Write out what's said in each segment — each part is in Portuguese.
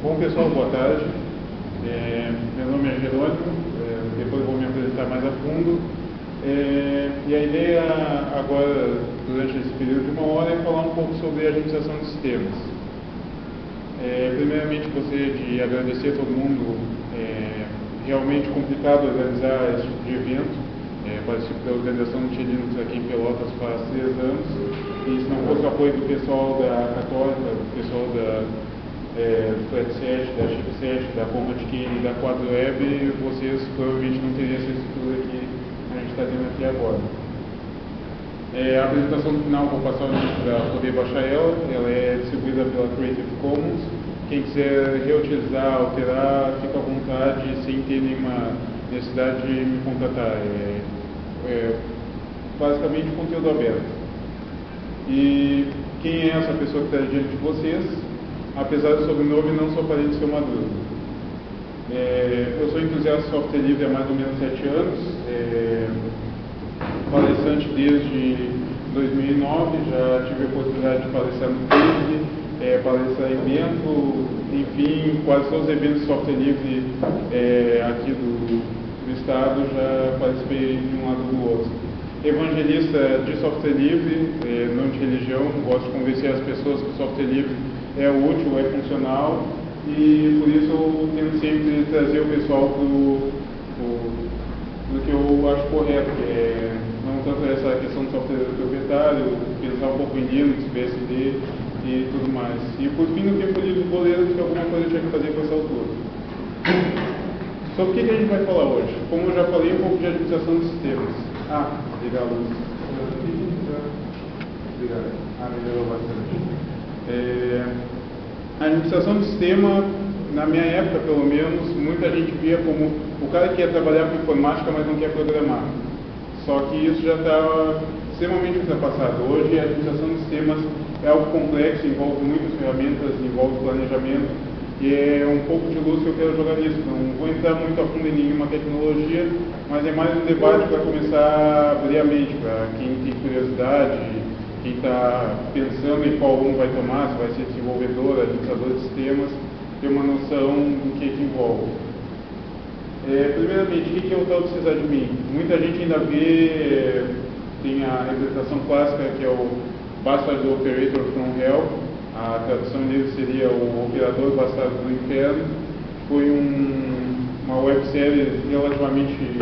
Bom pessoal, boa tarde. Meu nome é Jerônimo, depois eu vou me apresentar mais a fundo. E a ideia agora, durante esse período de uma hora, é falar um pouco sobre a administração de sistemas. Primeiramente, gostaria de agradecer a todo mundo. Realmente complicado organizar esse tipo de evento. Participo da organização do Linux aqui em Pelotas faz 3 anos. E se não fosse o apoio do pessoal da Católica, do pessoal do Flat7, da Chip7, da Comadkey e da QuadWeb, vocês provavelmente não teriam essa estrutura que a gente está tendo aqui agora. A apresentação no final vou passar o link para poder baixar ela. Ela é distribuída pela Creative Commons. Quem quiser reutilizar, alterar, fica à vontade, sem ter nenhuma necessidade de me contatar. Basicamente conteúdo aberto. E quem é essa pessoa que está diante de vocês? Apesar do sobrenome, não sou parente ser Maduro. Eu sou entusiasta de software livre há mais ou menos 7 anos, palestrante desde 2009, já tive a oportunidade de palestrar no PIB, palestrar em evento, enfim, quase todos os eventos de software livre aqui do estado já participei de um lado ou do outro. Evangelista de software livre, não de religião, gosto de convencer as pessoas que o software livre é útil, é funcional, e por isso eu tento sempre trazer o pessoal do que eu acho correto, que é não tanto essa questão do software proprietário, pensar um pouco em Linux, BSD e tudo mais. E por fim, no tempo livre vou ler que alguma coisa eu tinha que fazer com essa altura. Sobre o que a gente vai falar hoje? Como eu já falei, um pouco de administração de sistemas. Ligar a luz. Obrigado. Melhorou bastante. A administração de sistema, na minha época pelo menos, muita gente via como o cara que quer trabalhar com informática, mas não quer programar. Só que isso já está extremamente ultrapassado. Hoje a administração de sistemas é algo complexo, envolve muitas ferramentas, envolve planejamento, e é um pouco de luz que eu quero jogar nisso. Não vou entrar muito a fundo em nenhuma tecnologia, mas é mais um debate para começar a abrir a mente, para quem tem curiosidade, quem está pensando em qual rumo vai tomar, se vai ser desenvolvedor, administrador de sistemas, ter uma noção do que envolve. Primeiramente, o que é o tal de sysadmin? Muita gente ainda vê, tem a representação clássica que é o Bastard Operator from Hell, a tradução dele seria o operador bastardo do inferno. Foi uma websérie relativamente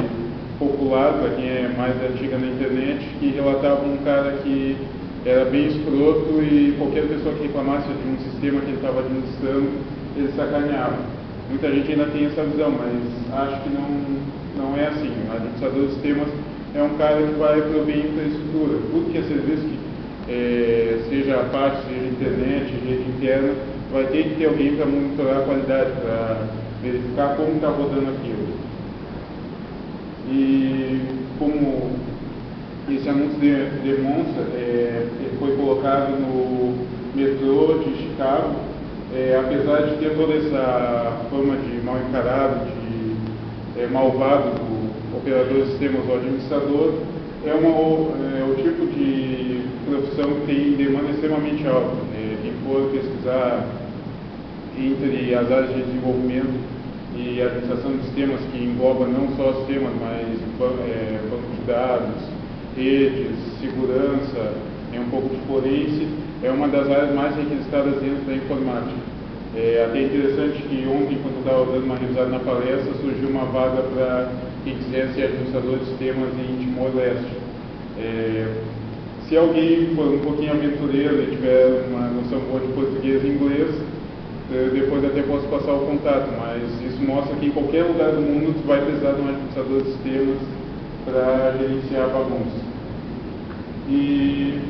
popular, para quem é mais antiga na internet, que relatava um cara que era bem escroto e qualquer pessoa que reclamasse de um sistema que ele estava administrando, ele sacaneava. Muita gente ainda tem essa visão, mas acho que não é assim. O administrador de sistemas é um cara que vai prover infraestrutura. Tudo que é serviço que seja a parte, seja internet, rede interna, vai ter que ter alguém para monitorar a qualidade, para verificar como está rodando aquilo. E como esse anúncio demonstra, ele foi colocado no metrô de Chicago, apesar de ter toda essa fama de mal encarado, de malvado do operador de sistemas ou administrador, é o tipo de profissão que tem demanda extremamente alta. Quem for pesquisar entre as áreas de desenvolvimento e administração de sistemas, que engloba não só sistemas, mas banco de dados, redes, segurança, um pouco de forense, é uma das áreas mais requisitadas dentro da informática. Até interessante que ontem, quando eu estava dando uma revisada na palestra, surgiu uma vaga para quem quisesse ser administrador de sistemas em Timor-Leste. Se alguém for um pouquinho aventureiro e tiver uma noção boa de português e inglês, depois até posso passar o contato, mas isso mostra que em qualquer lugar do mundo você vai precisar de um administrador de sistemas para gerenciar a bagunça. E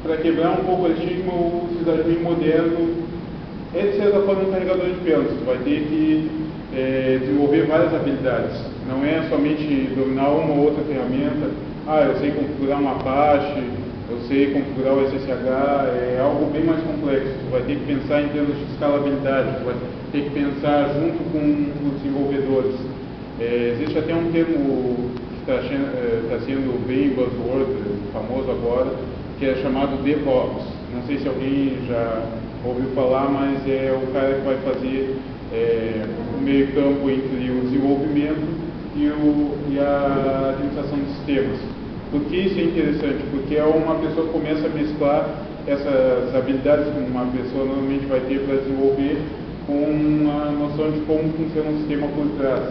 para quebrar um pouco o estigma, o sysadmin moderno é de certa forma um carregador de pelos. Você vai ter que desenvolver várias habilidades. Não é somente dominar uma ou outra ferramenta. Eu sei configurar uma Apache, eu sei configurar o SSH, é algo bem mais complexo. Você vai ter que pensar em termos de escalabilidade, você vai ter que pensar junto com os desenvolvedores. Existe até um termo que está sendo bem buzzword, famoso agora, que é chamado DevOps. Não sei se alguém já ouviu falar, mas é o cara que vai fazer o meio campo entre o desenvolvimento e a administração de sistemas. Por que isso é interessante? Porque é uma pessoa que começa a mesclar essas habilidades que uma pessoa normalmente vai ter para desenvolver com uma noção de como funciona um sistema por trás.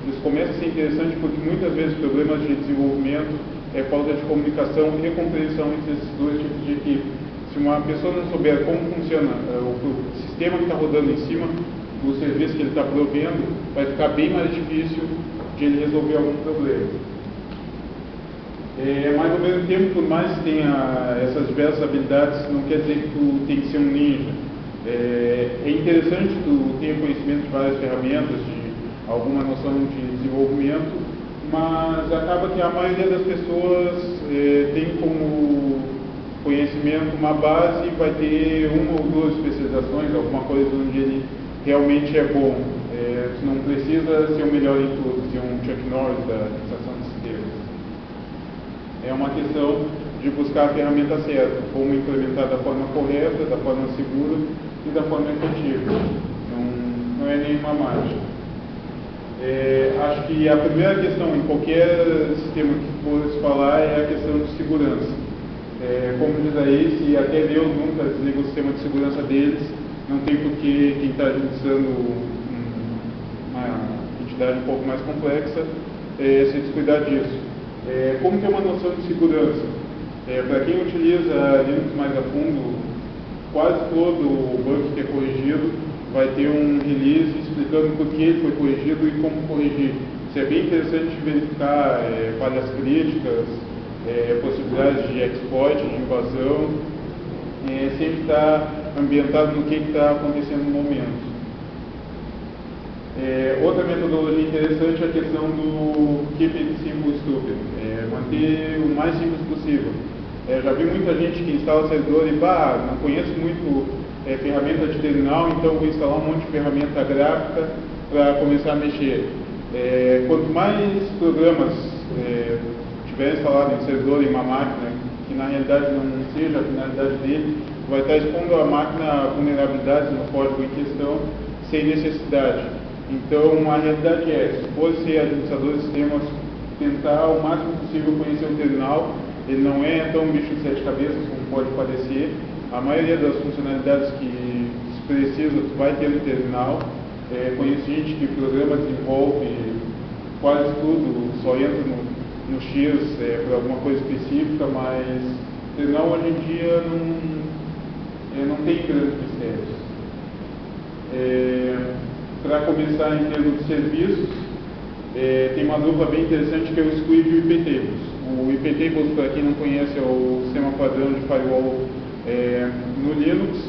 Isso começa a ser interessante porque muitas vezes problemas de desenvolvimento é falta de comunicação e compreensão entre esses dois tipos de equipe. Se uma pessoa não souber como funciona o sistema que está rodando em cima do serviço que ele está provendo, vai ficar bem mais difícil de ele resolver algum problema. Mas ao mesmo tempo, por mais que tenha essas diversas habilidades, não quer dizer que tu tem que ser um ninja. É interessante tu ter conhecimento de várias ferramentas, de alguma noção de desenvolvimento, mas acaba que a maioria das pessoas tem como conhecimento uma base, vai ter uma ou duas especializações, alguma coisa onde ele realmente é bom. Tu não precisa ser o melhor em tudo, ser um Chuck Norris da administração de sistemas. É uma questão de buscar a ferramenta certa, como implementar da forma correta, da forma segura e da forma efetiva. Não é nenhuma mágica. Acho que a primeira questão em qualquer sistema que for falar é a questão de segurança. Como diz aí, se até Deus nunca desliga o sistema de segurança deles, não tem por que quem está administrando uma entidade um pouco mais complexa se descuidar disso. Como ter uma noção de segurança? Para quem utiliza Linux mais a fundo, quase todo o bug que é corrigido vai ter um release explicando por que ele foi corrigido e como corrigir. Isso é bem interessante de verificar falhas críticas, possibilidades de exploit, de invasão, sempre está ambientado no que está acontecendo no momento. Outra metodologia interessante é a questão do keep it simple stupid, manter o mais simples possível. Já vi muita gente que instala servidor e não conheço muito ferramenta de terminal, então vou instalar um monte de ferramenta gráfica para começar a mexer. Quanto mais programas tiver instalado em servidor em uma máquina que na realidade não seja a finalidade dele, vai estar expondo a máquina a vulnerabilidades no código em questão sem necessidade. Então a realidade se for ser administrador de sistemas, tentar o máximo possível conhecer o terminal. Ele não é tão bicho de sete cabeças como pode parecer. A maioria das funcionalidades que se precisa tu vai ter no terminal. Conheço gente que programa, desenvolve quase tudo, só entra no X para alguma coisa específica, mas terminal hoje em dia não tem grandes mistérios. Para começar em termos de serviços, tem uma dupla bem interessante que é o Squid e o iptables. O iptables, para quem não conhece, é o sistema padrão de firewall no Linux.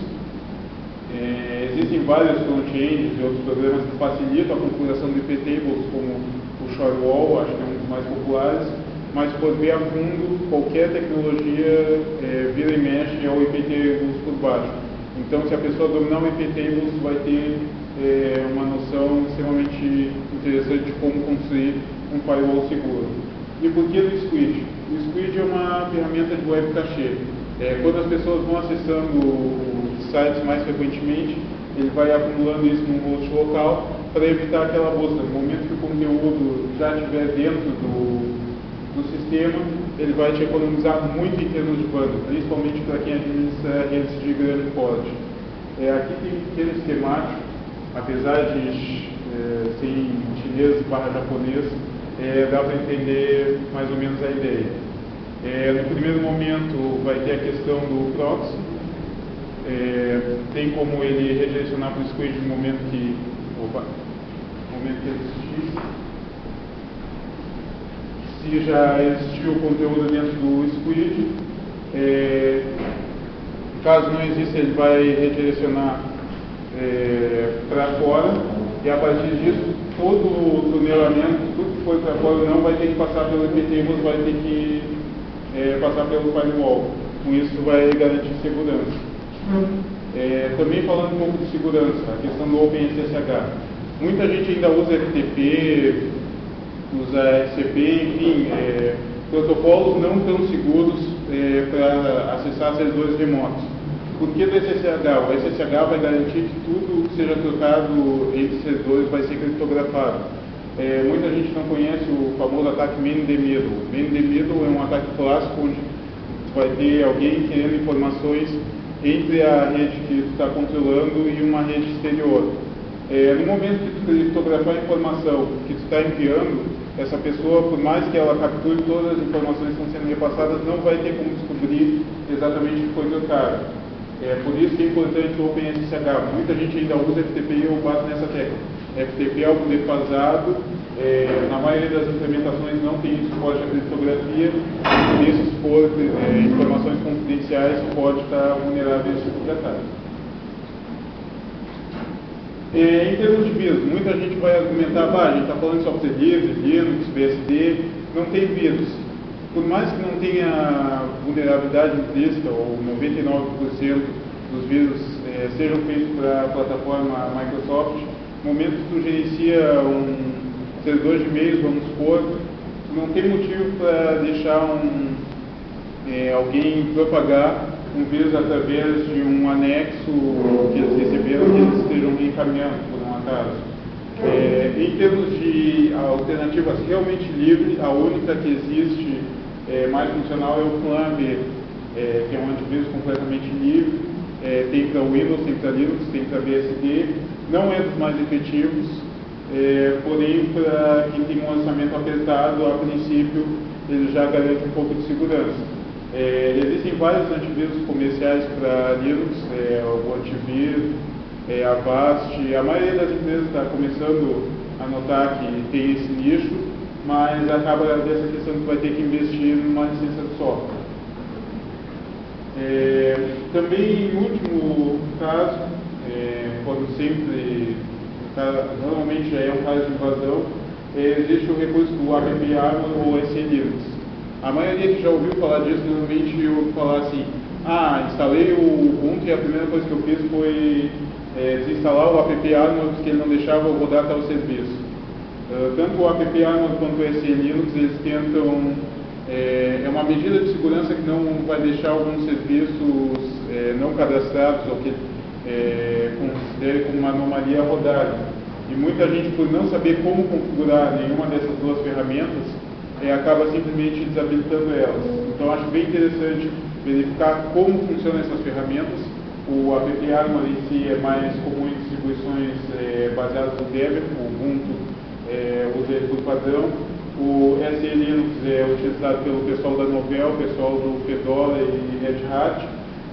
Existem vários front-ends e outros programas que facilitam a configuração do iptables, como o Firewall, acho que é um dos mais populares, mas por ver a fundo, qualquer tecnologia vira e mexe ao iptables por baixo. Então, se a pessoa dominar o iptables, vai ter uma noção extremamente interessante de como construir um firewall seguro. E por que do Squid? O Squid é uma ferramenta de web cachê. Quando as pessoas vão acessando os sites mais frequentemente, ele vai acumulando isso num host local para evitar aquela busca. No momento que o conteúdo já estiver dentro do sistema, ele vai te economizar muito em termos de banda, principalmente para quem administra redes de grande porte. Aqui tem um pequeno esquemático, apesar de ser em chinês/japonês, dá para entender mais ou menos a ideia. No primeiro momento vai ter a questão do proxy, tem como ele redirecionar para o squid no momento que ele existisse. Se já existiu o conteúdo dentro do squid, caso não exista, ele vai redirecionar para fora, e a partir disso todo o tunelamento, tudo que foi para fora não vai ter que passar pelo iptables, vai ter que passar pelo firewall. Com isso vai garantir segurança. Também falando um pouco de segurança, a questão do OpenSSH. Muita gente ainda usa FTP, usa SCP, enfim, protocolos não tão seguros para acessar servidores remotos. Por que do SSH? O SSH vai garantir que tudo que seja trocado entre servidores vai ser criptografado. Muita gente não conhece o famoso ataque Man in the Middle. Man in the Middle é um ataque clássico onde vai ter alguém querendo informações entre a rede que tu está controlando e uma rede exterior. No momento que tu criptografar a informação que tu está enviando, essa pessoa, por mais que ela capture todas as informações que estão sendo repassadas, não vai ter como descobrir exatamente o que foi trocado. Por isso que é importante o OpenSSH. Muita gente ainda usa FTP e eu bato nessa tecla. FTP é algo defasado, na maioria das implementações não tem suporte à criptografia, por isso, se for informações confidenciais, pode estar vulnerável a esse tipo de ataque. Em termos de vírus, muita gente vai argumentar, a gente está falando de software livre, Linux, BSD, não tem vírus. Por mais que não tenha vulnerabilidade implícita, ou 99% dos vírus sejam feitos para a plataforma Microsoft, no momento que tu gerencia um servidor de e-mails, vamos supor, tu não tem motivo para deixar alguém propagar um vírus através de um anexo que eles receberam, que eles estejam encaminhando por um acaso. Em termos de alternativas realmente livres, a única que existe mais funcional é o Clamber, que é um antivírus completamente livre, tem para Windows, tem para Linux, tem para BSD, não é dos mais efetivos, porém para quem tem um lançamento apertado, a princípio ele já garante um pouco de segurança. Existem vários antivírus comerciais para Linux, o Antivir, a Avast, a maioria das empresas está começando a notar que tem esse nicho, mas acaba dessa questão que vai ter que investir numa licença de software. Também, em último caso, quando sempre, normalmente já é um caso de invasão, existe o recurso do app-armor ou SE-Linux. A maioria que já ouviu falar disso, normalmente ouve falar assim, instalei o Ubuntu e a primeira coisa que eu fiz foi desinstalar o app-armor porque ele não deixava eu rodar tal serviço. Tanto o app-armor quanto o SE-Linux, eles tentam, é uma medida de segurança que não vai deixar alguns serviços não cadastrados ou que considere como uma anomalia rodar. E muita gente, por não saber como configurar nenhuma dessas duas ferramentas, acaba simplesmente desabilitando elas. Então acho bem interessante verificar como funcionam essas ferramentas. O app-armor em si é mais comum em distribuições baseadas no Debian, o Ubuntu usa ele por padrão. O SE-Linux é utilizado pelo pessoal da Novell, pessoal do Fedora e Red Hat.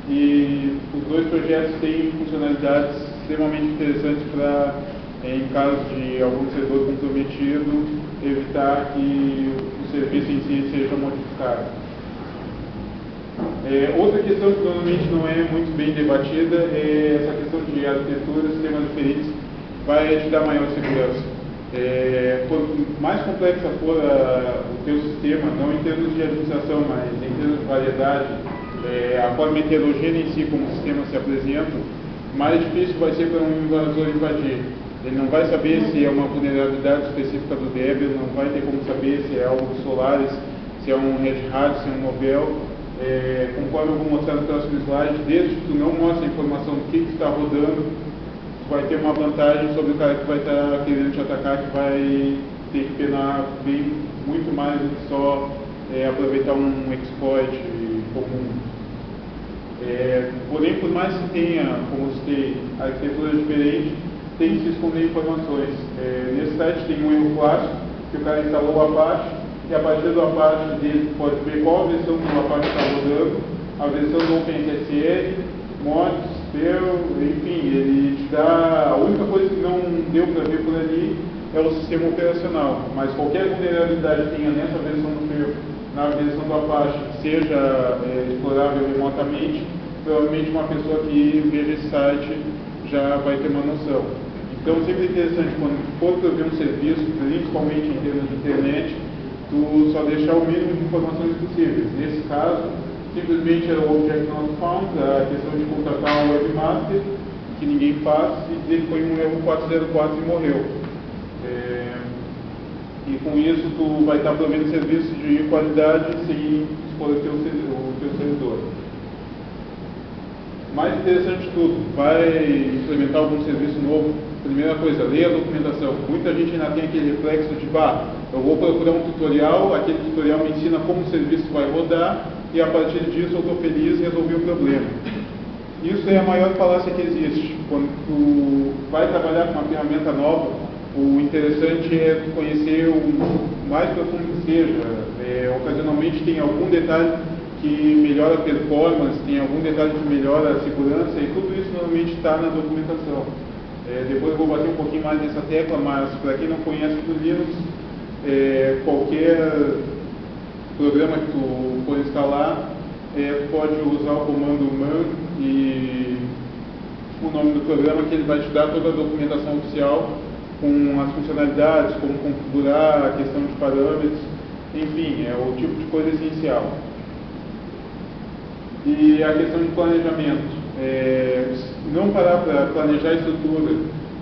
E os dois projetos têm funcionalidades extremamente interessantes para, em caso de algum servidor comprometido, evitar que o serviço em si seja modificado. Outra questão que normalmente não é muito bem debatida é essa questão de arquitetura, sistemas diferentes, vai te dar maior segurança. Quanto mais complexa for o teu sistema, não em termos de administração, mas em termos de variedade, a forma heterogênea em si como o sistema se apresenta, mais difícil vai ser para um invasor invadir. Ele não vai saber se é uma vulnerabilidade específica do Debian, não vai ter como saber se é algo do Solaris, se é um Red Hat, se é um Novell. Conforme eu vou mostrar no próximo slide, desde que tu não mostra a informação do que está rodando, tu vai ter uma vantagem sobre o cara que vai estar querendo te atacar, que vai ter que penar muito mais do que só aproveitar um exploit comum. Porém, por mais que tenha, como eu citei, arquitetura diferente, tem que se esconder informações. Nesse site tem um erro clássico, que o cara instalou o Apache, e a partir do Apache dele pode ver qual a versão do Apache está rodando, a versão do OpenSSL, mods, enfim, ele te dá, a única coisa que não deu para ver por ali é o sistema operacional, mas qualquer vulnerabilidade que tenha nessa versão do Perl, na versão do Apache, seja explorável remotamente, provavelmente uma pessoa que veja esse site já vai ter uma noção. Então, sempre é interessante, quando for para ver um serviço, principalmente em termos de internet, tu só deixar o mínimo de informações possíveis. Nesse caso, simplesmente era o Object Not Found, a questão de contratar um webmaster, que ninguém faz, e dizer que foi um erro 404 e morreu. E com isso, tu vai estar provendo serviços de qualidade sem expor o teu servidor. Mais interessante de tudo, vai implementar algum serviço novo, primeira coisa, leia a documentação. Muita gente ainda tem aquele reflexo de, eu vou procurar um tutorial, aquele tutorial me ensina como o serviço vai rodar, e a partir disso eu estou feliz e resolvi o problema. Isso é a maior falácia que existe. Quando tu vai trabalhar com uma ferramenta nova, o interessante é conhecer o mais profundo que seja. Ocasionalmente tem algum detalhe que melhora a performance, tem algum detalhe que melhora a segurança, e tudo isso normalmente está na documentação. Depois eu vou bater um pouquinho mais nessa tecla, mas para quem não conhece o Linux, qualquer programa que tu for instalar, pode usar o comando man e o nome do programa, que ele vai te dar toda a documentação oficial com as funcionalidades, como configurar, a questão de parâmetros, enfim, é o tipo de coisa essencial. E a questão de planejamento, não parar para planejar a estrutura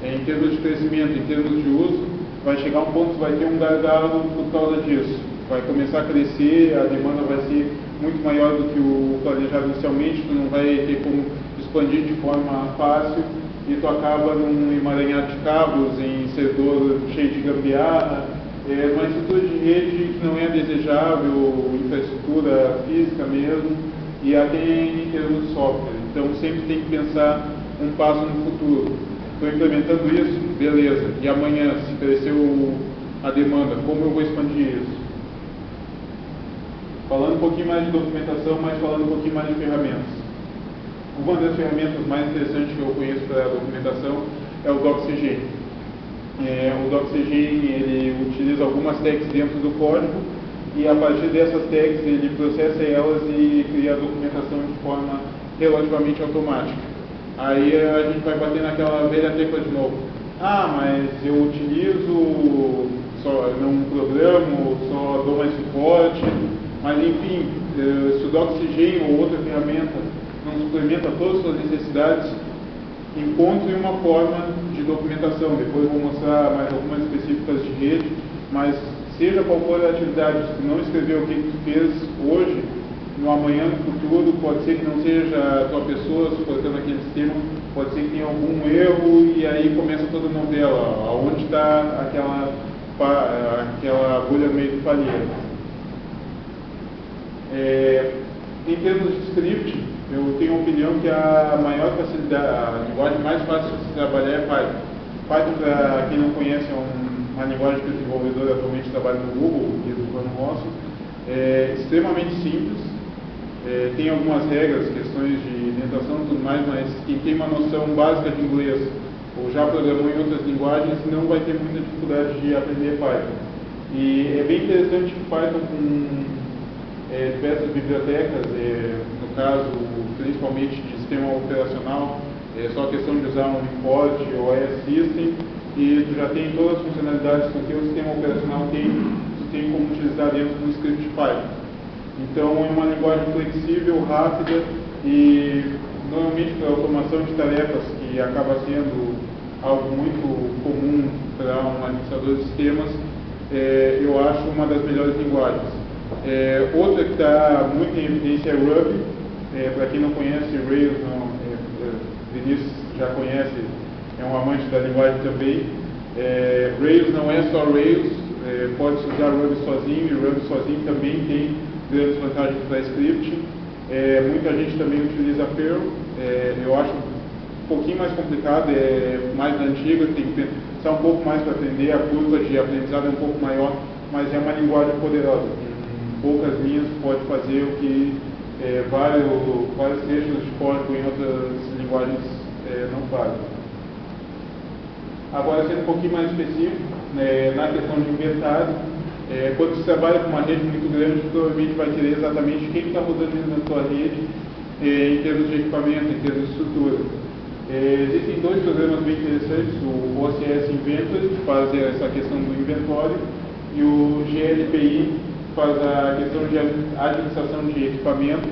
em termos de crescimento, em termos de uso, vai chegar um ponto que vai ter um gargalo por causa disso. Vai começar a crescer, a demanda vai ser muito maior do que o planejado inicialmente, tu não vai ter como expandir de forma fácil, e tu acaba num emaranhado de cabos, em servidor cheio de gambiarra, uma estrutura de rede que não é desejável, infraestrutura física mesmo, e até em termos de software. Então sempre tem que pensar um passo no futuro. Estou implementando isso, beleza, e amanhã, se cresceu a demanda, como eu vou expandir isso? Falando um pouquinho mais de documentação, mas falando um pouquinho mais de ferramentas. Uma das ferramentas mais interessantes que eu conheço para a documentação é o DocCG. O DocCG ele utiliza algumas tags dentro do código, e a partir dessas tags ele processa elas e cria a documentação de forma relativamente automática. Aí a gente vai bater naquela velha tecla de novo. Mas eu utilizo, só não programo, só dou mais suporte, mas enfim, se o DocCG ou outra ferramenta não suplementa todas as suas necessidades, encontre uma forma de documentação. Depois eu vou mostrar mais algumas específicas de rede, mas seja qual for a atividade, se não escrever o que tu fez hoje, no amanhã, no futuro, pode ser que não seja a tua pessoa suportando aquele sistema, pode ser que tenha algum erro, e aí começa toda a novela, aonde está aquela agulha meio de palheiro. Em termos de script, eu tenho a opinião que a maior facilidade, a linguagem mais fácil de se trabalhar é Python. Python, para quem não conhece, é uma linguagem que o desenvolvedor atualmente trabalha no Google, que é do Plano Rosso. É extremamente simples, tem algumas regras, questões de indentação e tudo mais, mas quem tem uma noção básica de inglês ou já programou em outras linguagens não vai ter muita dificuldade de aprender Python. E é bem interessante que Python com diversas bibliotecas, no caso principalmente de sistema operacional, é só questão de usar um import OS System e tu já tem todas as funcionalidades que o teu sistema operacional tem como utilizar dentro do script Python. Então é uma linguagem flexível, rápida e normalmente para automação de tarefas, que acaba sendo algo muito comum para um administrador de sistemas, eu acho uma das melhores linguagens. Outra que está muito em evidência é Ruby. Para quem não conhece Rails, Vinícius já conhece, é um amante da linguagem também. Rails não é só Rails, pode-se usar Ruby sozinho, e Ruby sozinho também tem grandes vantagens para script. Muita gente também utiliza Perl, eu acho um pouquinho mais complicado, mais da antiga, tem que pensar um pouco mais para aprender, a curva de aprendizado é um pouco maior, mas é uma linguagem poderosa. Em poucas linhas pode fazer o que vários trechos de código em outras linguagens não fazem. Agora, sendo um pouquinho mais específico, na questão de inventário, quando você trabalha com uma rede muito grande, provavelmente vai querer exatamente quem está rodando dentro da sua rede, em termos de equipamento, em termos de estrutura. Existem dois programas bem interessantes, o OCS Inventory, que faz essa questão do inventório, e o GLPI, que faz a questão de administração de equipamento,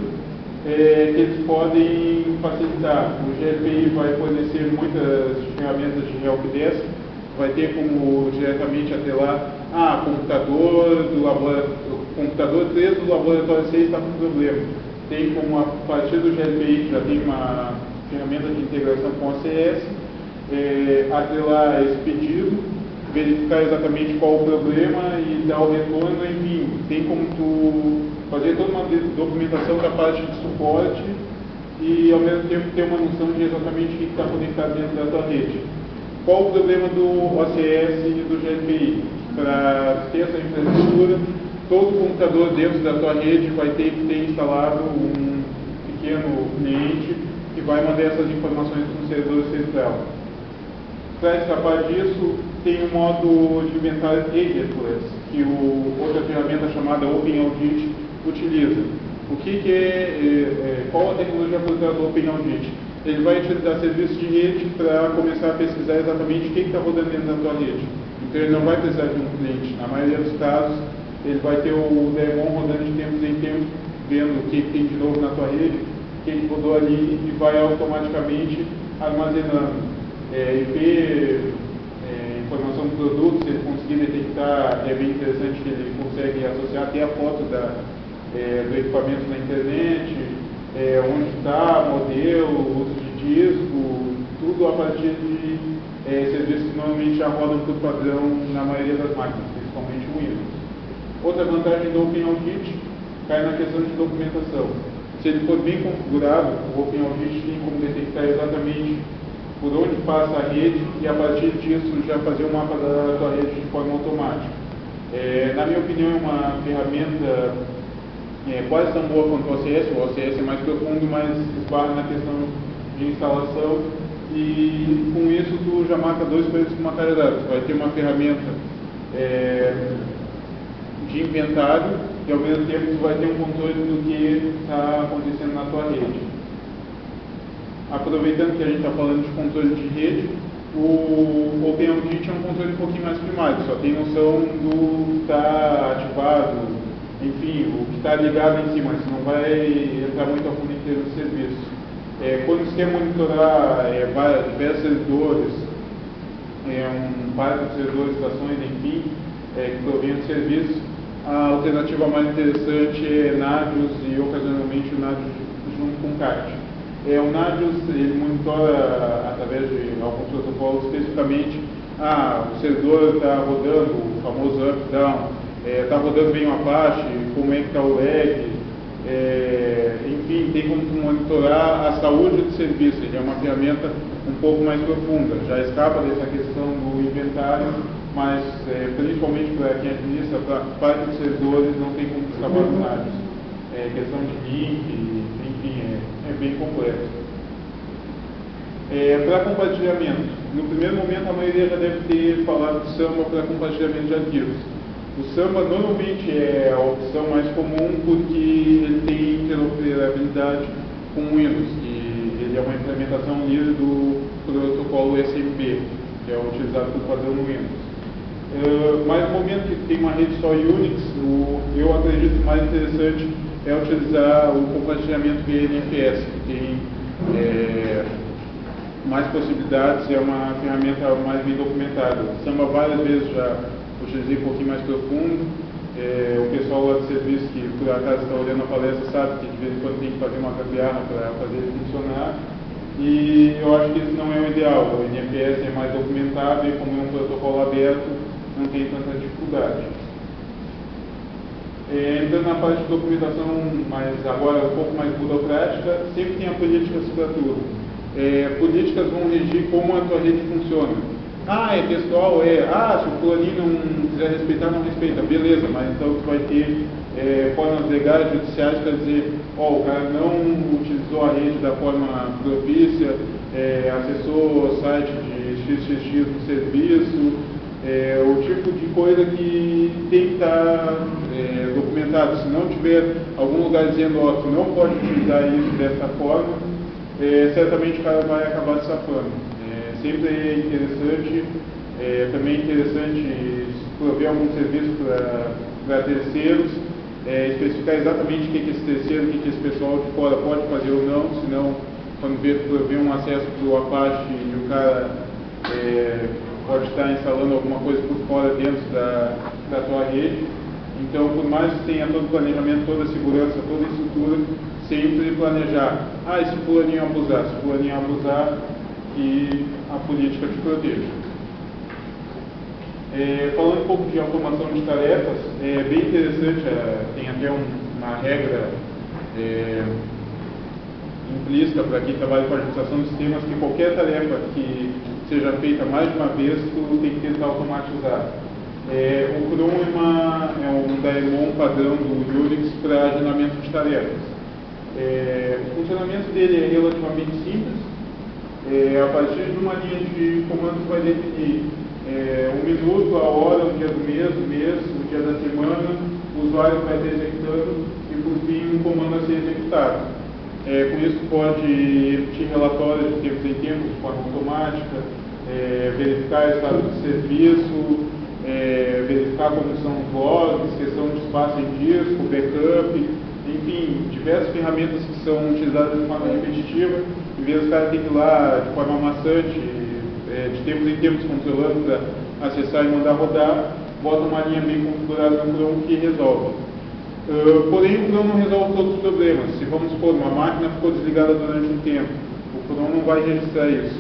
que eles podem facilitar. O GLPI vai fornecer muitas ferramentas de helpdesk, vai ter como diretamente atrelar computador 3 do laboratório 6 está com problema. tem como, a partir do GLPI, que já tem uma ferramenta de integração com o OCS, atrelar esse pedido, verificar exatamente qual o problema e dar o retorno, enfim, tem como tu fazer toda uma documentação da parte de suporte e ao mesmo tempo ter uma noção de exatamente o que está conectado dentro da tua rede. Qual o problema do OCS e do GLPI? Para ter essa infraestrutura, todo computador dentro da tua rede vai ter que ter instalado um pequeno cliente que vai mandar essas informações para um servidor central. Para escapar disso, tem um modo de inventário agentless, que outra ferramenta chamada OpenAudit utiliza. O que qual a tecnologia por trás do OpenAudit? Ele vai utilizar serviços de rede para começar a pesquisar exatamente o que está rodando dentro da tua rede. Então ele não vai precisar de um cliente. Na maioria dos casos, ele vai ter o daemon rodando de tempos em tempos, vendo o que tem de novo na tua rede, o que rodou ali e vai automaticamente armazenando. IP, informação do produto, se ele conseguir detectar, é bem interessante que ele consegue associar até a foto do equipamento na internet, onde está, modelo, uso de disco, tudo a partir de serviços que normalmente já rodam por padrão na maioria das máquinas, principalmente o Windows. Outra vantagem do OpenAudit cai na questão de documentação. Se ele for bem configurado, o OpenAudit tem como detectar exatamente por onde passa a rede e a partir disso já fazer um mapa da tua rede de forma automática. Na minha opinião, é uma ferramenta quase tão boa quanto o OCS. O OCS é mais profundo, mas esbarra na questão de instalação e com isso tu já mata dois coelhos com uma cajadada. Tu vai ter uma ferramenta de inventário e ao mesmo tempo tu vai ter um controle do que está acontecendo na tua rede. Aproveitando que a gente está falando de controle de rede, o OpenAudit é um controle um pouquinho mais primário, só tem noção do que está ativado, enfim, o que está ligado em si, mas não vai entrar muito a fundo em termos de serviço. Quando você quer monitorar diversos servidores, um parque de servidores, estações, enfim, que provém de serviços, a alternativa mais interessante é Nagios e ocasionalmente o Nagios junto com o CAT. O Nagios ele monitora através de alguns protocolos especificamente o servidor está rodando, o famoso up-down, está rodando bem o Apache, como é que está o lag, enfim, tem como monitorar a saúde do serviço. Ele é uma ferramenta um pouco mais profunda, já escapa dessa questão do inventário, mas principalmente para quem administra, para parte dos servidores, não tem como escapar do Nagios. Questão de link, enfim, é bem complexo. Para compartilhamento, no primeiro momento a maioria já deve ter falado do Samba para compartilhamento de arquivos. O Samba normalmente é a opção mais comum porque ele tem interoperabilidade com o Windows, e ele é uma implementação livre do protocolo SMP, que é utilizado por padrão no Windows. Mas no momento que tem uma rede só Unix, eu acredito mais interessante é utilizar o compartilhamento via NFS, que tem mais possibilidades, é uma ferramenta mais bem documentada. O Samba várias vezes já utilizei um pouquinho mais profundo. O pessoal lá de serviço que por acaso está olhando a palestra sabe que de vez em quando tem que fazer uma gambiarra para fazer ele funcionar. E eu acho que isso não é o ideal. O NFS é mais documentado e como é um protocolo aberto, não tem tanta dificuldade. Entrando na parte de documentação, mas agora um pouco mais burocrática, sempre tem a política para tudo. Políticas vão regir como a tua rede funciona. É pessoal, se o fulaninho não quiser respeitar, não respeita, beleza, mas então tu vai ter formas legais, judiciais para dizer, o cara não utilizou a rede da forma propícia, acessou o site de XXX no serviço, o tipo de coisa que tem que estar documentado. Se não tiver algum lugar dizendo, tu não pode utilizar isso dessa forma, certamente o cara vai acabar se safando. Sempre é interessante, também é interessante prover algum serviço para terceiros, especificar exatamente o que esse terceiro, o que esse pessoal de fora pode fazer ou não, senão quando prover um acesso para o Apache e o cara pode estar instalando alguma coisa por fora dentro da tua rede. Então, por mais que tenha todo o planejamento, toda a segurança, toda a estrutura, sempre planejar, e se fulaninho abusar, que a política te proteja. Falando um pouco de automação de tarefas, é bem interessante, tem até uma regra implícita para quem trabalha com administração de sistemas, que qualquer tarefa que seja feita mais de uma vez, tu tem que tentar automatizar. O Cron é um daemon padrão do Unix para agendamento de tarefas. O funcionamento dele é relativamente simples. A partir de uma linha de comando tu vai definir o minuto, a hora, o dia do mês, o dia da semana, o usuário vai estar executando e por fim um comando a ser executado. Com isso pode emitir relatórios de tempos em tempos de forma automática, verificar estado de serviço, verificar como são os logs, questão de espaço em disco, backup, enfim, diversas ferramentas que são utilizadas de forma repetitiva. Em vez do cara ter que ir lá de forma maçante, de tempos em tempos controlando para acessar e mandar rodar, bota uma linha bem configurada no Cron que resolve. Porém, o Cron não resolve todos os problemas. Se vamos supor, uma máquina ficou desligada durante um tempo, o Cron não vai registrar isso.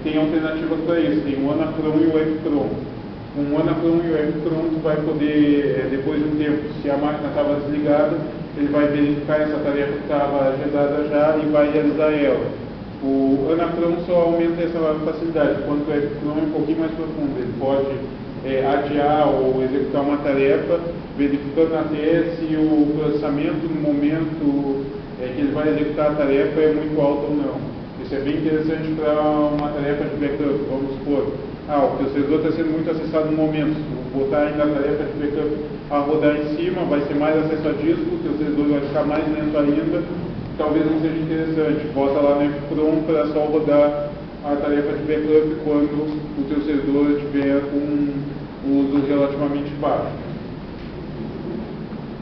Tem alternativas para isso, tem o Anacron e o EPCron. Com o Anacron e o EPCron, tu vai poder, depois de um tempo, se a máquina estava desligada, ele vai verificar essa tarefa que estava agendada já e vai realizar ela. O Anacron só aumenta essa facilidade, enquanto o EPCron é um pouquinho mais profundo. Ele pode adiar ou executar uma tarefa, verificando até se o processamento no momento que ele vai executar a tarefa é muito alto ou não. Isso é bem interessante para uma tarefa de backup. Vamos supor, o teu servidor está sendo muito acessado no momento. Se botar ainda a tarefa de backup a rodar em cima, vai ser mais acesso a disco, o teu servidor vai ficar mais lento ainda, talvez não seja interessante. Bota lá no EPCron para só rodar a tarefa de backup quando o teu servidor estiver com um uso relativamente baixo.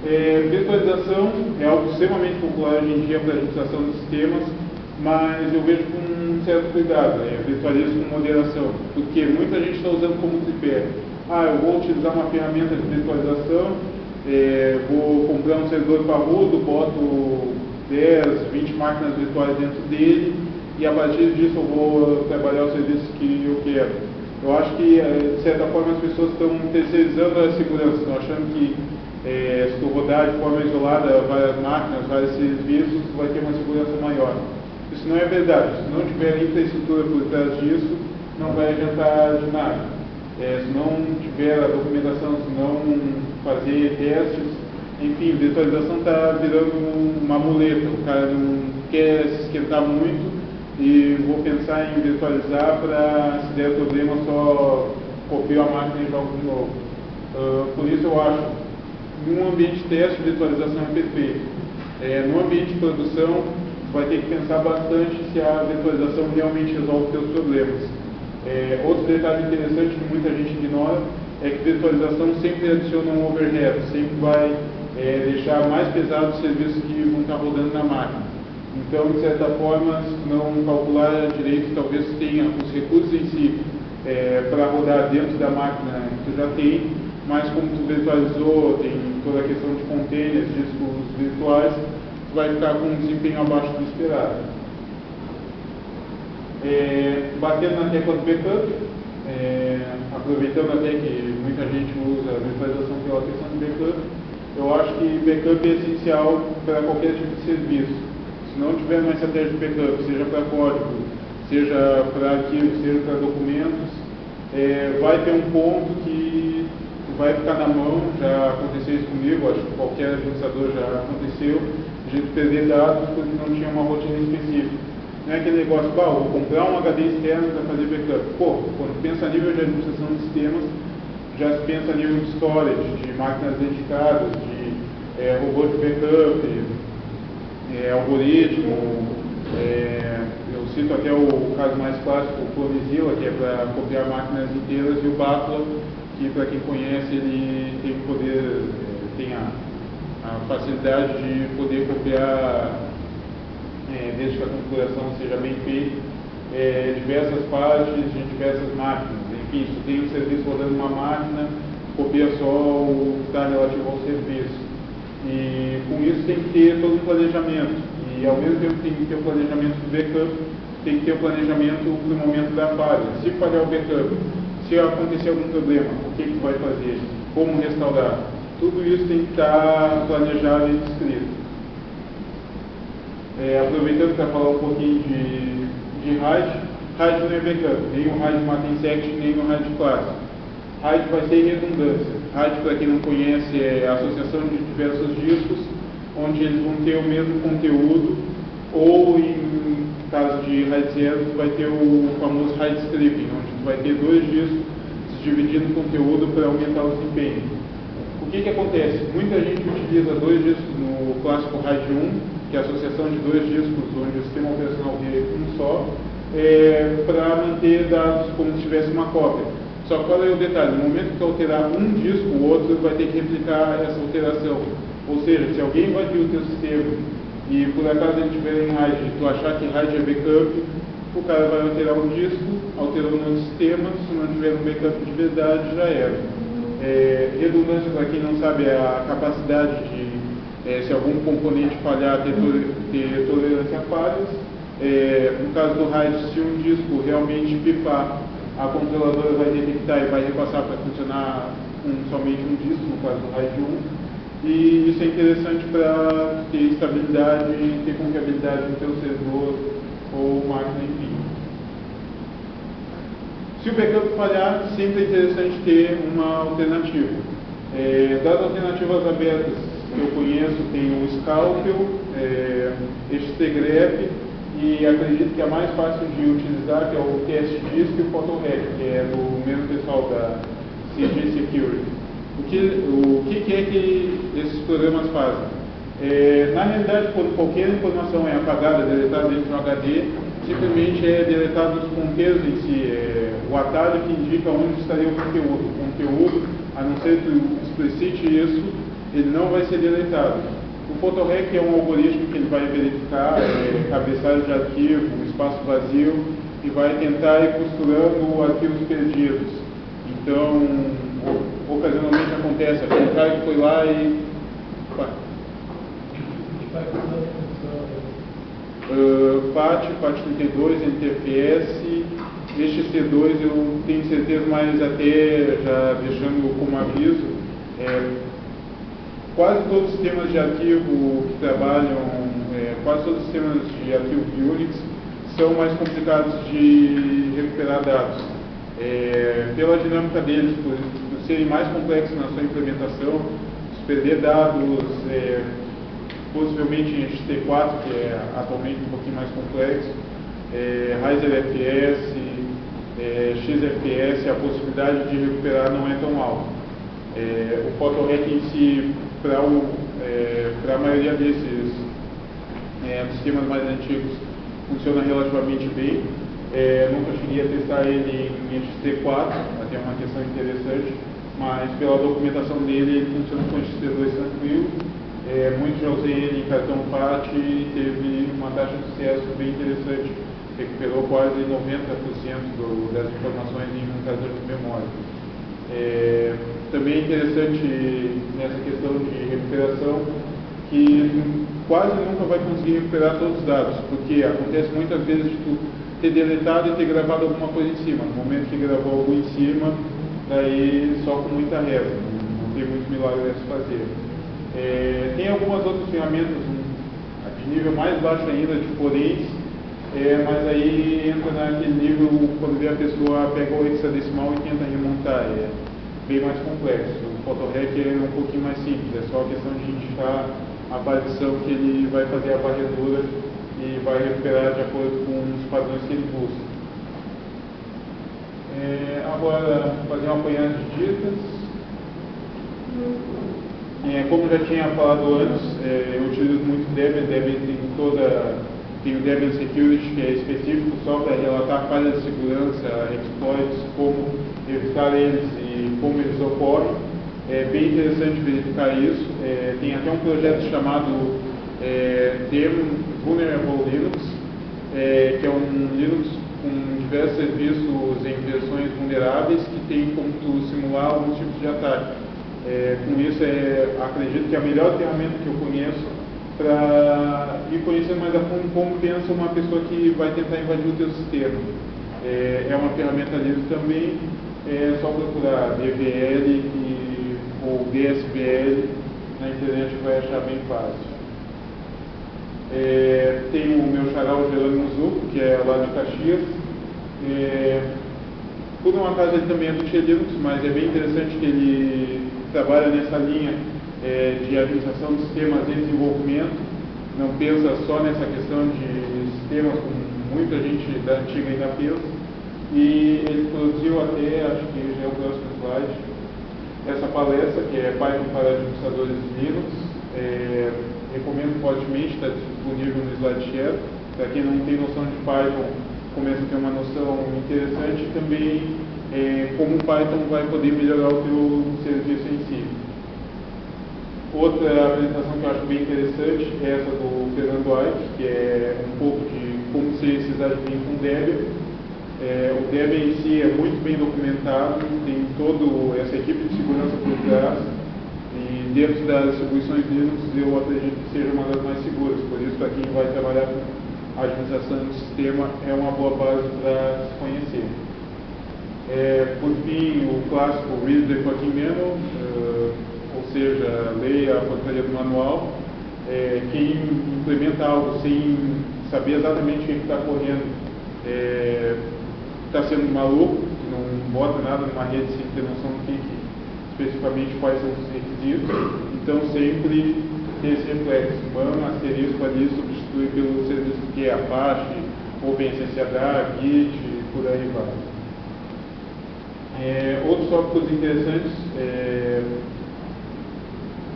Virtualização é algo extremamente popular hoje em dia para a administração de sistemas, mas eu vejo com um certo cuidado. Virtualizo com moderação, porque muita gente está usando como tripé. Eu vou utilizar uma ferramenta de virtualização, vou comprar um servidor parrudo, boto 10, 20 máquinas virtuais dentro dele e a partir disso eu vou trabalhar os serviços que eu quero. Eu acho que, de certa forma, as pessoas estão terceirizando a segurança, estão achando que se tu rodar de forma isolada várias máquinas, vários serviços, vai ter uma segurança maior. Isso não é verdade. Se não tiver infraestrutura por trás disso, não vai adiantar de nada. Se não tiver a documentação, se não fazer testes, enfim, virtualização está virando uma muleta. O cara não quer se esquentar muito e vou pensar em virtualizar para, se der problema, só copio a máquina e jogo de novo. Por isso eu acho, num ambiente de teste, virtualização é perfeito. No ambiente de produção, vai ter que pensar bastante se a virtualização realmente resolve os seus problemas. Outro detalhe interessante que muita gente ignora é que virtualização sempre adiciona um overhead, sempre vai deixar mais pesado os serviços que vão estar rodando na máquina. Então, de certa forma, se não calcular direito, talvez tenha os recursos em si para rodar dentro da máquina que tu já tem, mas como tu virtualizou, tem toda a questão de containers, discos virtuais, tu vai ficar com um desempenho abaixo do esperado. Batendo na tecla do backup, aproveitando até que muita gente usa a virtualização pela questão do backup, eu acho que backup é essencial para qualquer tipo de serviço. Se não tiver uma estratégia de backup, seja para código, seja para arquivos, seja para documentos, vai ter um ponto que vai ficar na mão. Já aconteceu isso comigo, acho que qualquer administrador já aconteceu, a gente perder dados porque não tinha uma rotina específica. Não é aquele negócio, vou comprar um HD externo para fazer backup. Quando pensa a nível de administração de sistemas, já se pensa a nível de storage, de máquinas dedicadas, de robô de backup, algoritmo. Eu cito até o caso mais clássico, o Clonezilla, que é para copiar máquinas inteiras, e o Backlog, que para quem conhece, ele tem poder, tem a facilidade de poder copiar, desde que a configuração seja bem feita, diversas partes de diversas máquinas. Enfim, se tem um serviço rodando uma máquina, copia só o que está relativo ao serviço. E com isso tem que ter todo um planejamento. E ao mesmo tempo tem que ter o planejamento do backup, tem que ter o planejamento no momento da falha. Se falhar o backup, se acontecer algum problema, o que vai fazer, como restaurar, tudo isso tem que estar planejado e descrito. Aproveitando para falar um pouquinho de RAID, RAID não é backup, nem o RAID Mata-Insect, nem o RAID clássico. RAID vai ser redundância. RAID, para quem não conhece, é a associação de diversos discos, onde eles vão ter o mesmo conteúdo, ou em caso de RAID 0, tu vai ter o famoso RAID stripping, onde tu vai ter dois discos dividindo o conteúdo para aumentar o desempenho. O que acontece? Muita gente utiliza dois discos no clássico RAID 1, que é a associação de dois discos, onde o sistema operacional é um só, para manter dados como se tivesse uma cópia. Só que qual é o detalhe? No momento que alterar um disco, o outro vai ter que replicar essa alteração. Ou seja, se alguém invadir o teu sistema e por acaso ele tiver em RAID e tu achar que RAID é backup, o cara vai alterar um disco, alterou no sistema, se não tiver um backup de verdade, já era. Redundância, para quem não sabe, é a capacidade de, se algum componente falhar, ter tolerância a falhas. No caso do RAID, se um disco realmente pifar, a controladora vai detectar e vai repassar para funcionar somente um disco, no caso do RAID 1. E isso é interessante para ter estabilidade e ter confiabilidade no teu servidor ou máquina, enfim. Se o backup falhar, sempre é interessante ter uma alternativa. Das alternativas abertas que eu conheço, tem o Scalpel, XTgrep, e acredito que a mais fácil de utilizar, que é o TSDisk e o PhotoRec, que é do mesmo pessoal da CG Security. O que é que esses programas fazem? Na realidade, quando qualquer informação é apagada, deletada dentro de um HD, simplesmente é deletado os ponteiros em si, o atalho que indica onde estaria o conteúdo. O conteúdo, a não ser que explicite isso, ele não vai ser deletado. O PhotoRec é um algoritmo que ele vai verificar cabeçalho de arquivo, espaço vazio, e vai tentar ir costurando arquivos perdidos. Então, ocasionalmente acontece, aquele cara que foi lá e... FAT32, NTFS, XT2 eu tenho certeza, mas até já deixando como aviso, quase todos os sistemas de arquivo que trabalham, quase todos os sistemas de arquivo de Unix são mais complicados de recuperar dados. Pela dinâmica deles, por serem mais complexos na sua implementação, se perder dados, possivelmente em XT4, que é atualmente um pouquinho mais complexo, RiserFS, XFS, a possibilidade de recuperar não é tão alta. O PhotoRec em si, para a maioria desses sistemas mais antigos, funciona relativamente bem. Nunca cheguei a testar ele em XT4, até uma questão interessante, mas pela documentação dele, ele funciona com XT2 tranquilo. Muito já usei ele em cartão FAT e teve uma taxa de sucesso bem interessante, recuperou quase 90% das informações em um cartão de memória. Também é interessante nessa questão de recuperação que quase nunca vai conseguir recuperar todos os dados, porque acontece muitas vezes de tu ter deletado e ter gravado alguma coisa em cima. No momento que gravou algo em cima, daí só com muita reza, não tem muito milagre a se fazer. Tem algumas outras ferramentas de nível mais baixo ainda, de forense, mas aí entra naquele nível quando a pessoa pega o hexadecimal e tenta remontar, é bem mais complexo. O PhotoRec é um pouquinho mais simples, é só a questão de indicar a partição que ele vai fazer a varredura e vai recuperar de acordo com os padrões que ele busca. Agora, fazer um apanhado de dicas. Como já tinha falado antes, eu utilizo muito Debian. Debian tem o Debian Security, que é específico só para relatar falhas de segurança, exploits, como evitar eles e como eles ocorrem. É bem interessante verificar isso. Tem até um projeto chamado Vulnerable Linux, que é um Linux com diversos serviços em versões vulneráveis que tem como tu simular alguns tipos de ataque. Com isso, acredito que é a melhor ferramenta que eu conheço para ir conhecendo mais a fundo como pensa uma pessoa que vai tentar invadir o teu sistema. É uma ferramenta livre também, é só procurar DVL ou DSVL na internet, vai achar bem fácil. Tem o meu xará, o Jerônimo Zucco, que é lá de Caxias. Por um acaso ele também é do Linux, mas é bem interessante que ele trabalha nessa linha de administração de sistemas em desenvolvimento. Não pensa só nessa questão de sistemas, como muita gente da antiga ainda pensa. E ele produziu até, acho que já é o próximo slide, essa palestra, que é Python para administradores de Linux. Recomendo fortemente, está disponível no SlideShare. Para quem não tem noção de Python, começa a ter uma noção interessante e também como o Python vai poder melhorar o teu serviço em si. Outra apresentação que eu acho bem interessante é essa do Fernando Aich, que é um pouco de como ser sysadmin com Debian. O Debian em si é muito bem documentado, tem toda essa equipe de segurança por trás, e dentro das distribuições Linux eu acredito que seja uma das mais seguras, por isso para quem vai trabalhar com a administração do sistema é uma boa base para se conhecer. Por fim, o clássico Read the Fucking Manual, ou seja, leia a portaria do manual. Quem implementa algo sem saber exatamente o que está correndo está sendo maluco, não bota nada numa rede sem ter noção do que especificamente quais são os requisitos. Então sempre ter esse reflexo, um asterisco ali substitui pelo serviço que é Apache, OpenSSH, Git, por aí vai. Outros tópicos interessantes,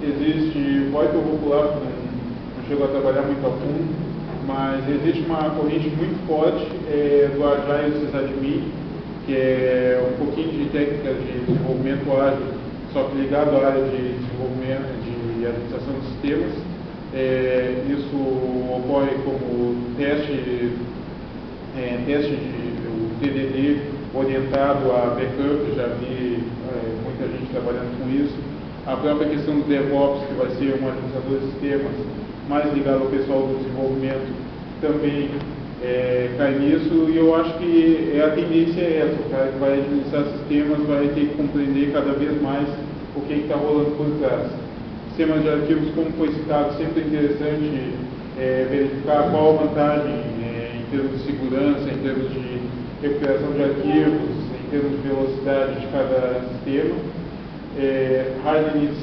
existe Python popular, não chegou a trabalhar muito a fundo, mas existe uma corrente muito forte do Agile Sysadmin, que é um pouquinho de técnicas de desenvolvimento ágil, só que ligado à área de desenvolvimento, de administração de sistemas. Isso ocorre como teste de o TDD orientado a backup, já vi muita gente trabalhando com isso. A própria questão do DevOps, que vai ser um administrador de sistemas, mais ligado ao pessoal do desenvolvimento, também cai nisso, e eu acho que a tendência é essa: o cara que vai administrar sistemas vai ter que compreender cada vez mais o que está rolando por trás. Sistemas de arquivos, como foi citado, sempre é interessante verificar qual a vantagem em termos de segurança, em termos de recuperação de arquivos, em termos de velocidade de cada sistema. Hardening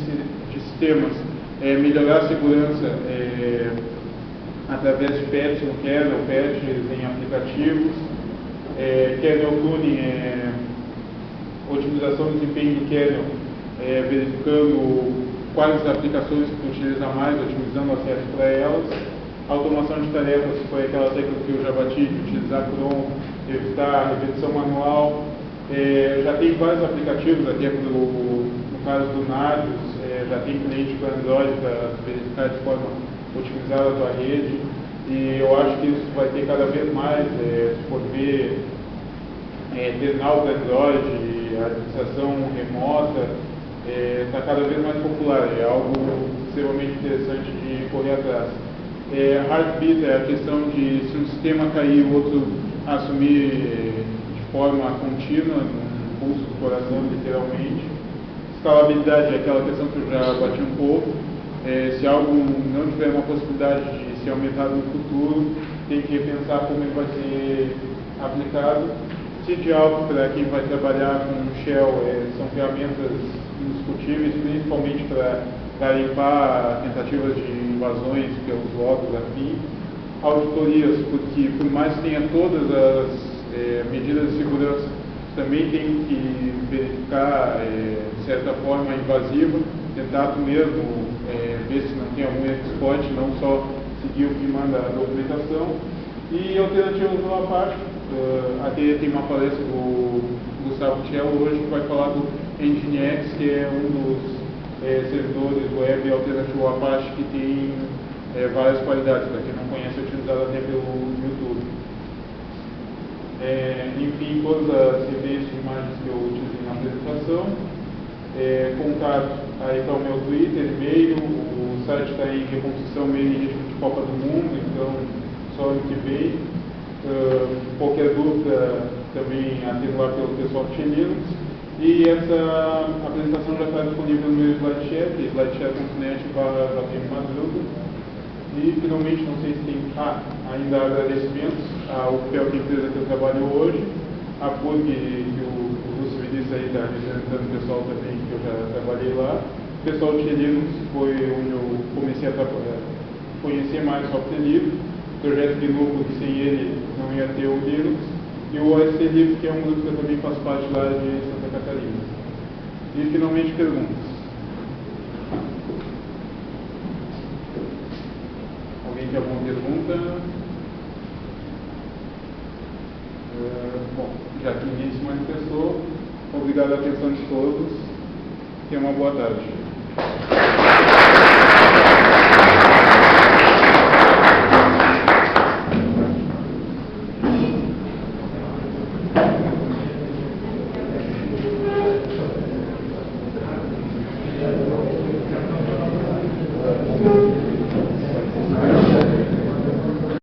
de sistemas, melhorar a segurança através de patches no kernel, patches em aplicativos. Kernel tuning, otimização do desempenho do kernel, verificando quais aplicações que tu utiliza mais, otimizando o acesso para elas. Automação de tarefas, foi aquela técnica que eu já bati, de utilizar Chrome, evitar a repetição manual. Já tem vários aplicativos, até no caso do Nagios, já tem cliente para Android para verificar de forma otimizada a tua rede, e eu acho que isso vai ter cada vez mais, se for ver, terminal para Android, a administração remota, está cada vez mais popular, é algo extremamente interessante de correr atrás. Heartbeat é a questão de, se um sistema cair, o outro assumir de forma contínua, no pulso do coração, literalmente. Escalabilidade é aquela questão que eu já bati um pouco. Se algo não tiver uma possibilidade de ser aumentado no futuro, tem que repensar como ele vai ser aplicado. CDAlp, para quem vai trabalhar com Shell, são ferramentas indiscutíveis, principalmente para limpar tentativas de invasões pelos logs afim. Auditorias, porque por mais que tenha todas as medidas de segurança, também tem que verificar, de certa forma, invasiva, tentar tu mesmo ver se não tem algum exploit, não só seguir o que manda a documentação. E alternativas do Apache, até tem uma palestra do Gustavo Tchel hoje que vai falar do Nginx, que é um dos servidores web alternativo ao Apache, que tem várias qualidades, para quem não conhece, é utilizado até pelo YouTube. Enfim, todas as referências de imagens que eu utilizei na apresentação. Contato, Aí está o meu Twitter, e-mail, o site está em reconstrução meio em ritmo de Copa do Mundo, então só ano que vem. Qualquer dúvida também atenuar pelo pessoal que tinha Linux. E essa apresentação já está disponível no meu SlideShare, slideshare.net/Madruga. E finalmente, não sei se tem ainda agradecimentos ao PEL, que é a empresa que eu trabalho hoje, a PUC, que o Lúcio Vinícius aí está representando o pessoal também, que eu já trabalhei lá. O pessoal de Linux foi onde eu comecei a conhecer mais o software livre, o projeto GNU, que sem ele não ia ter o Linux, e o OSC Livre, que é um grupo que eu também faço parte lá de Santa Catarina. E finalmente perguntas. Alguém tem alguma pergunta? Bom, já que ninguém se manifestou, obrigado a atenção de todos. Tenha uma boa tarde.